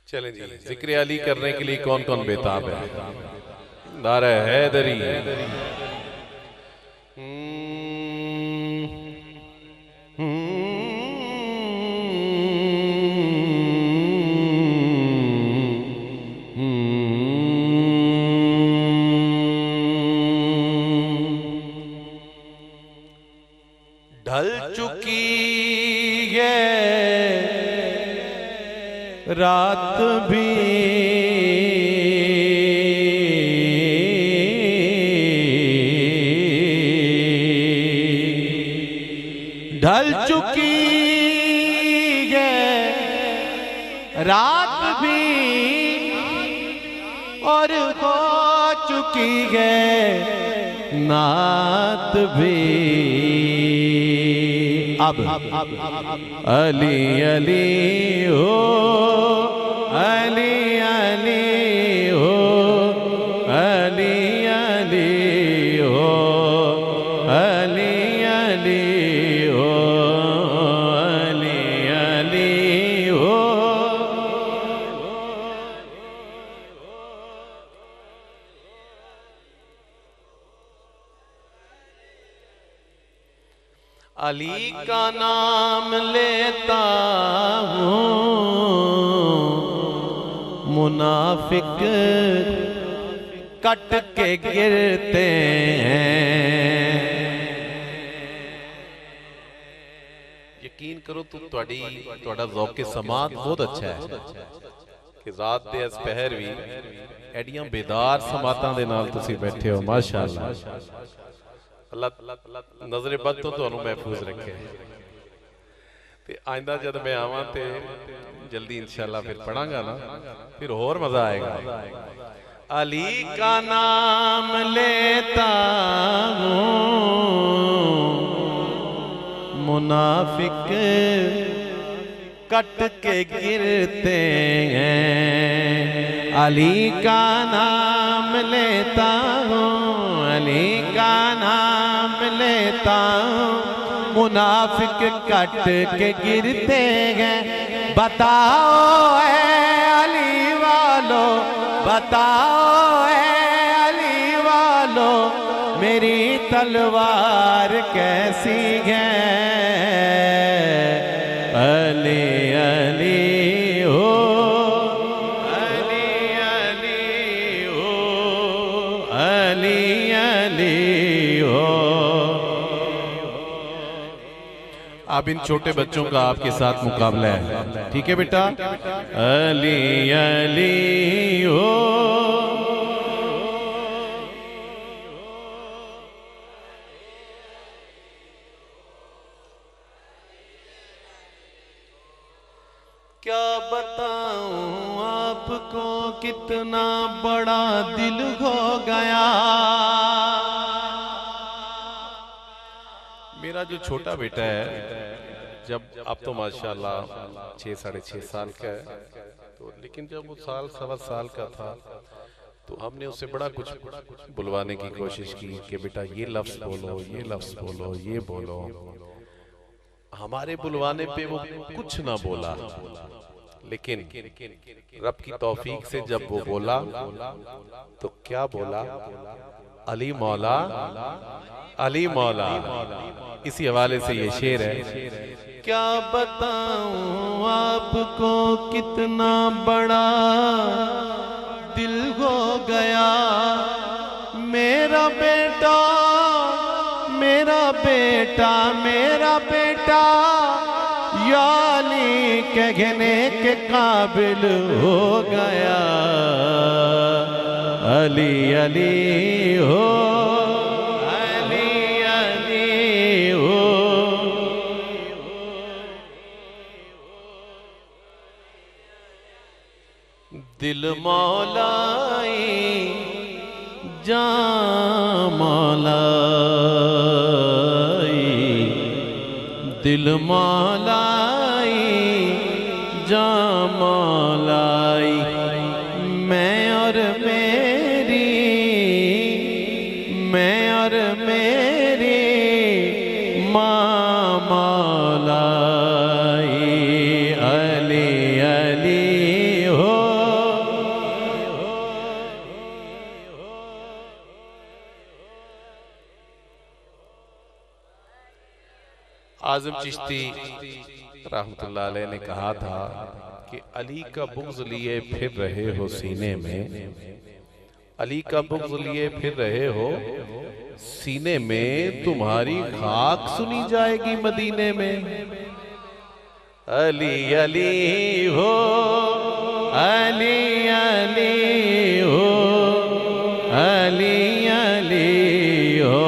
चलें जी, जिक्र अली करने के लिए कौन कौन बेताब है? नारा हैदरी। ढल चुकी है रात भी, ढल चुकी है रात भी और हो चुकी है नात भी। अब अली अली हो, अली अली हो, अली अली हो, अली अली हो, अली अली हो। अली का नाम लेता हूँ मुनाफिक कट के गिरते हैं। यकीन करो तुहाड़ा ज़ौक़े समात बहुत अच्छा है कि रात दे इस पहर भी एडियां बेदार समातां दे नाल तुसीं बैठे हो। माशाअल्लाह, अल्लाह नजरे बद तो तुहानू महफूज रखे। ते आइंदा जब मैं आवां ते जल्दी इंशाअल्लाह फिर पढ़ांगा ना, फिर और मजा आएगा। अली का नाम लेता हूँ मुनाफिक कट के गिरते हैं। अली का नाम लेता हूँ, अली का नाम लेता हूँ मुनाफिक कट के गिरते हैं। बताओ ऐ अली वालो, बताओ ऐ अली वालो मेरी तलवार कैसी है। अली अली हो, अली अली हो, अली अली हो। अब इन छोटे बच्चों का आपके साथ मुकाबला है, ठीक है बेटा? अली अली हो। क्या बताऊं आपको कितना बड़ा दिल हो गया। मेरा जो छोटा बेटा है, जब अब तो माशाल्लाह 6 साढ़े 6 साल का है, तो लेकिन जब वो साल सवा साल का था तो हमने उससे बड़ा कुछ बुलवाने की कोशिश की कि बेटा ये लफ्ज बोलो, ये लफ्ज बोलो, ये बोलो। हमारे बुलवाने पे वो कुछ ना बोला, लेकिन रब की तौफीक से जब वो बोला तो क्या बोला? अली मौला, अली मौला। इसी हवाले से ये शेर है। क्या बताऊं आपको कितना बड़ा दिल हो गया। मेरा बेटा, मेरा बेटा, मेरा बेटा या अली कहने के काबिल हो गया। अली अली हो, अली अली हो। दिल मौलाई जान मौलाई, दिल मौलाई जान मौलाई। मैं और मेरी, मैं और मेरी माँ मौलाई। अली अली हो, आज़म चिश्ती रहमतुल्लाह अलैह ने कहा था कि अली का बुग़्ज़ लिए फिर रहे हो सीने में, अली का बुग़्ज़ लिए फिर रहे हो सीने में, तुम्हारी खाक सुनी जाएगी मदीने में। अली अली हो, अली अली हो, अली अली हो।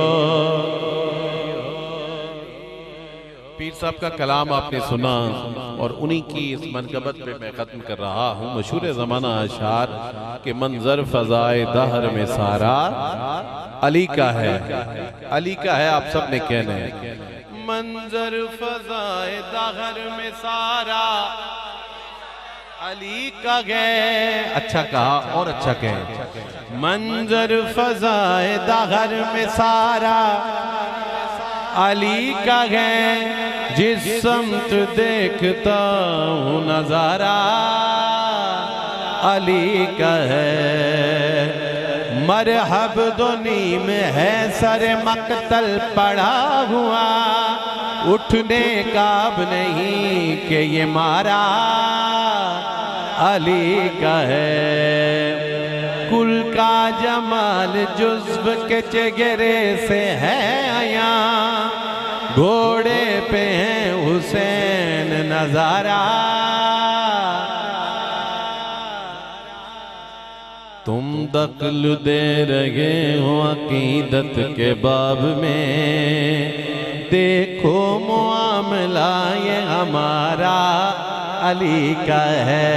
पीर साहब का कलाम आपने सुना और उन्हीं की इस मनकबत पे मैं खत्म कर रहा हूँ। मशहूर ज़माना अशार के मंजर फजाए दहर में सारा अली का है, अली का है, आप सब ने कहना है। मंजर फजाए दहर में सारा अली का गए, अच्छा कहा और अच्छा कहे। मंजर फजाए दहर में सारा अली का गए, जिस समत देखता हूँ नजारा अली का है। मरहब दुनी में है सर मकतल पड़ा हुआ, उठने का अब नहीं कि ये मारा अली का है। कुल का जमाल जुज़्व के चेहरे से है आया, घोड़े पे है हुसैन नजारा। तुम दखल दे रहे हो अकीदत के बाब में, देखो मुआमला ये हमारा अली का है।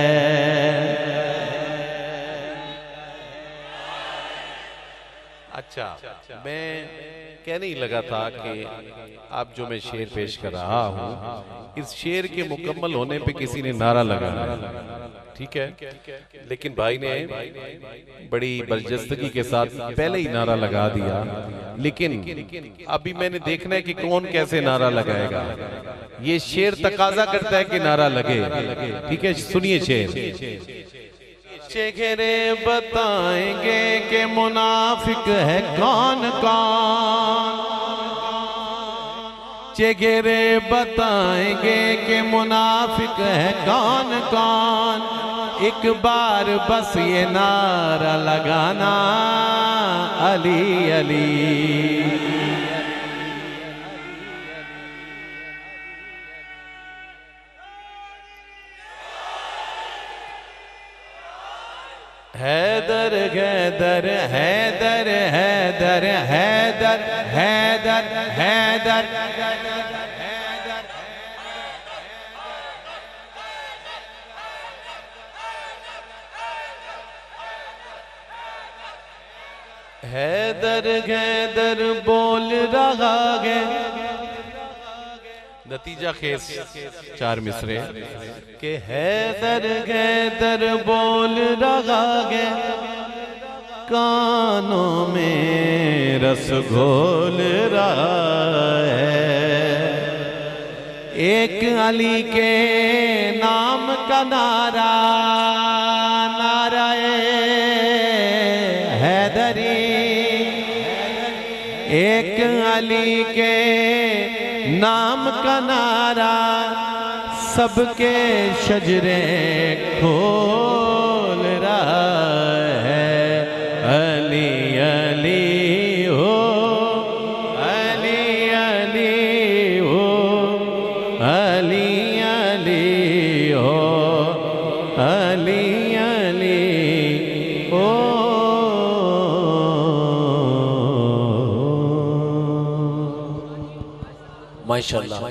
अच्छा, मैं कहने ही लगा था कि आप जो मैं शेर पेश कर रहा हूँ, इस शेर के मुकम्मल होने पे किसी ने नारा लगाया, ठीक है, लेकिन भाई ने बड़ी बलजस्तगी के साथ पहले ही नारा लगा दिया। लेकिन अभी मैंने देखना है कि कौन कैसे नारा लगाएगा। ये शेर तकाजा करता है कि नारा लगे, ठीक है, सुनिए शेर। चेहरे बताएंगे कि मुनाफिक है कौन कौन, चेहरे बताएंगे कि मुनाफिक है कौन कौन। एक बार बस ये नारा लगाना अली अली। हैदर हैदर हैदर हैदर हैदर हैदर हैदर हैदर हैदर बोल रहा है। नतीजा खेस चार मिसरे के हैदर हैदर बोल रहा है, कानों में रस घोल रहा है। एक अली के नाम का नारा, नाराए हैदरी। एक अली के नाम का नारा, सबके शजरे खोल रहा है। अली अली हो, अली अली हो, अली अली हो, अली अली हो। माशाअल्लाह।